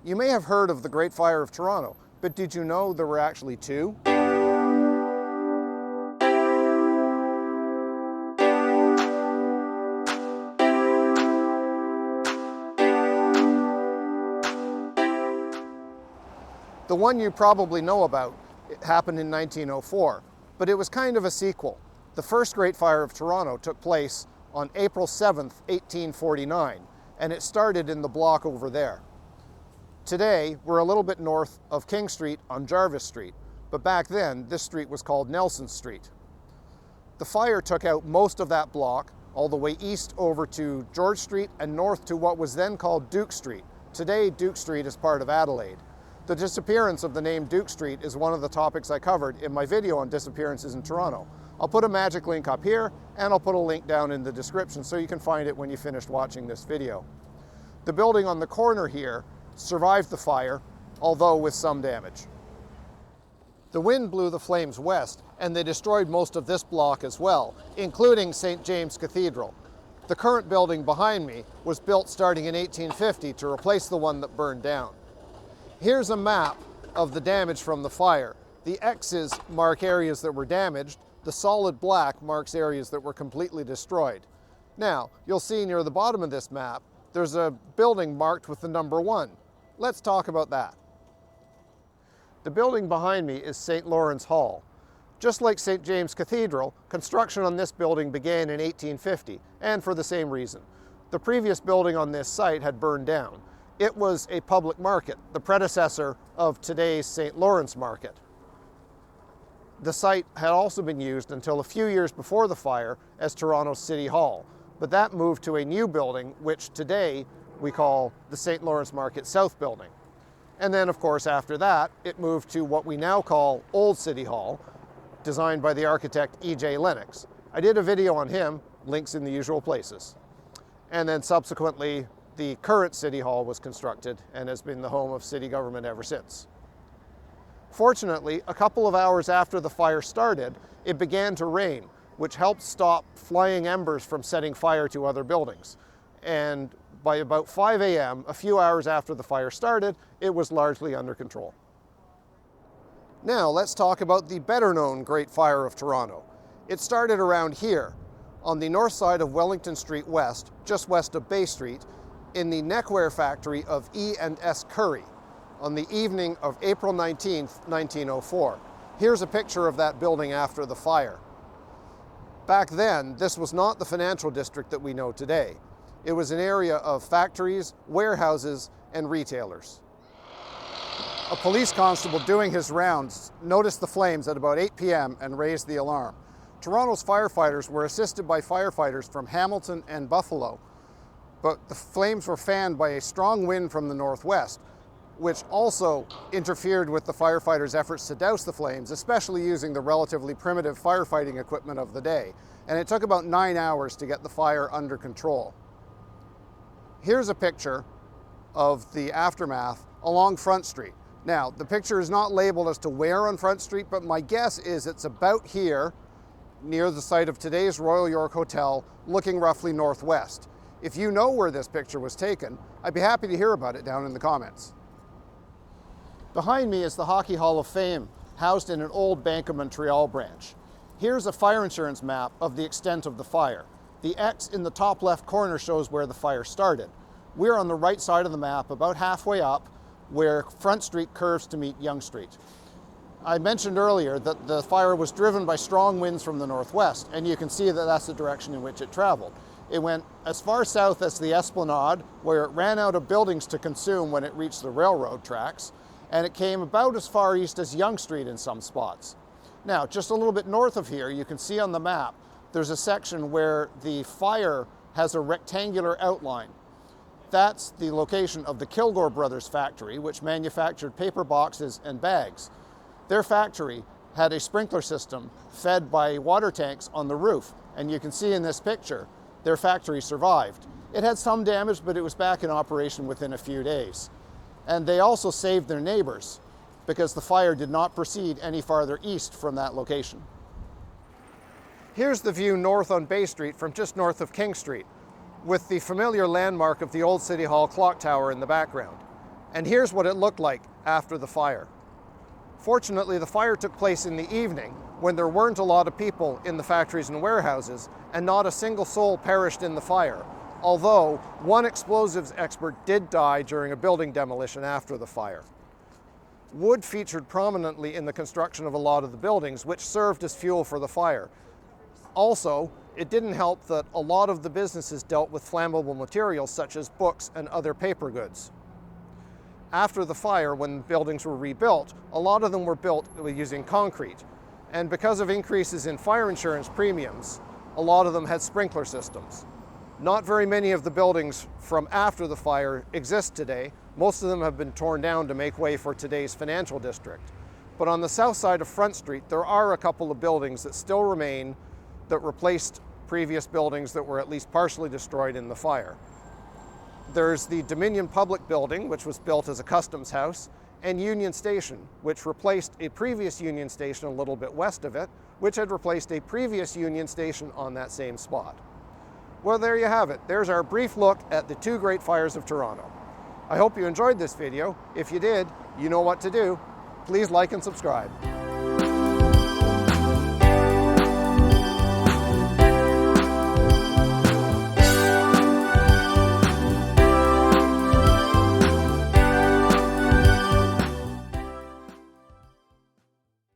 You may have heard of the Great Fire of Toronto, but did you know there were actually two? The one you probably know about, it happened in 1904, but it was kind of a sequel. The first Great Fire of Toronto took place on April 7th, 1849, and it started in the block over there. Today, we're a little bit north of King Street on Jarvis Street, but back then, this street was called Nelson Street. The fire took out most of that block, all the way east over to George Street and north to what was then called Duke Street. Today, Duke Street is part of Adelaide. The disappearance of the name Duke Street is one of the topics I covered in my video on disappearances in Toronto. I'll put a magic link up here, and I'll put a link down in the description so you can find it when you finished watching this video. The building on the corner here survived the fire, although with some damage. The wind blew the flames west, and they destroyed most of this block as well, including St. James Cathedral. The current building behind me was built starting in 1850 to replace the one that burned down. Here's a map of the damage from the fire. The X's mark areas that were damaged. The solid black marks areas that were completely destroyed. Now, you'll see near the bottom of this map, there's a building marked with the number 1. Let's talk about that. The building behind me is St. Lawrence Hall. Just like St. James Cathedral, construction on this building began in 1850, and for the same reason. The previous building on this site had burned down. It was a public market, the predecessor of today's St. Lawrence Market. The site had also been used until a few years before the fire as Toronto's City Hall, but that moved to a new building, which today we call the St. Lawrence Market South Building. And then, of course, after that, it moved to what we now call Old City Hall, designed by the architect E.J. Lennox. I did a video on him, links in the usual places. And then subsequently, the current City Hall was constructed and has been the home of city government ever since. Fortunately, a couple of hours after the fire started, it began to rain, which helped stop flying embers from setting fire to other buildings. And by about 5 a.m., a few hours after the fire started, it was largely under control. Now let's talk about the better-known Great Fire of Toronto. It started around here, on the north side of Wellington Street West, just west of Bay Street, in the neckwear factory of E&S Curry, on the evening of April 19th, 1904. Here's a picture of that building after the fire. Back then, this was not the financial district that we know today. It was an area of factories, warehouses, and retailers. A police constable doing his rounds noticed the flames at about 8 p.m. and raised the alarm. Toronto's firefighters were assisted by firefighters from Hamilton and Buffalo, but the flames were fanned by a strong wind from the northwest, which also interfered with the firefighters' efforts to douse the flames, especially using the relatively primitive firefighting equipment of the day. And it took about 9 hours to get the fire under control. Here's a picture of the aftermath along Front Street. Now, the picture is not labeled as to where on Front Street, but my guess is it's about here, near the site of today's Royal York Hotel, looking roughly northwest. If you know where this picture was taken, I'd be happy to hear about it down in the comments. Behind me is the Hockey Hall of Fame, housed in an old Bank of Montreal branch. Here's a fire insurance map of the extent of the fire. The X in the top left corner shows where the fire started. We're on the right side of the map, about halfway up, where Front Street curves to meet Yonge Street. I mentioned earlier that the fire was driven by strong winds from the northwest, and you can see that that's the direction in which it traveled. It went as far south as the Esplanade, where it ran out of buildings to consume when it reached the railroad tracks, and it came about as far east as Yonge Street in some spots. Now, just a little bit north of here, you can see on the map, there's a section where the fire has a rectangular outline. That's the location of the Kilgore Brothers factory, which manufactured paper boxes and bags. Their factory had a sprinkler system fed by water tanks on the roof, and you can see in this picture, their factory survived. It had some damage, but it was back in operation within a few days. And they also saved their neighbors because the fire did not proceed any farther east from that location. Here's the view north on Bay Street from just north of King Street, with the familiar landmark of the Old City Hall clock tower in the background. And here's what it looked like after the fire. Fortunately, the fire took place in the evening when there weren't a lot of people in the factories and warehouses, and not a single soul perished in the fire, although one explosives expert did die during a building demolition after the fire. Wood featured prominently in the construction of a lot of the buildings, which served as fuel for the fire. Also, it didn't help that a lot of the businesses dealt with flammable materials such as books and other paper goods. After the fire, when buildings were rebuilt, a lot of them were built using concrete. And because of increases in fire insurance premiums, a lot of them had sprinkler systems. Not very many of the buildings from after the fire exist today. Most of them have been torn down to make way for today's financial district. But on the south side of Front Street, there are a couple of buildings that still remain that replaced previous buildings that were at least partially destroyed in the fire. There's the Dominion Public Building, which was built as a customs house, and Union Station, which replaced a previous Union Station a little bit west of it, which had replaced a previous Union Station on that same spot. Well, there you have it. There's our brief look at the two great fires of Toronto. I hope you enjoyed this video. If you did, you know what to do. Please like and subscribe.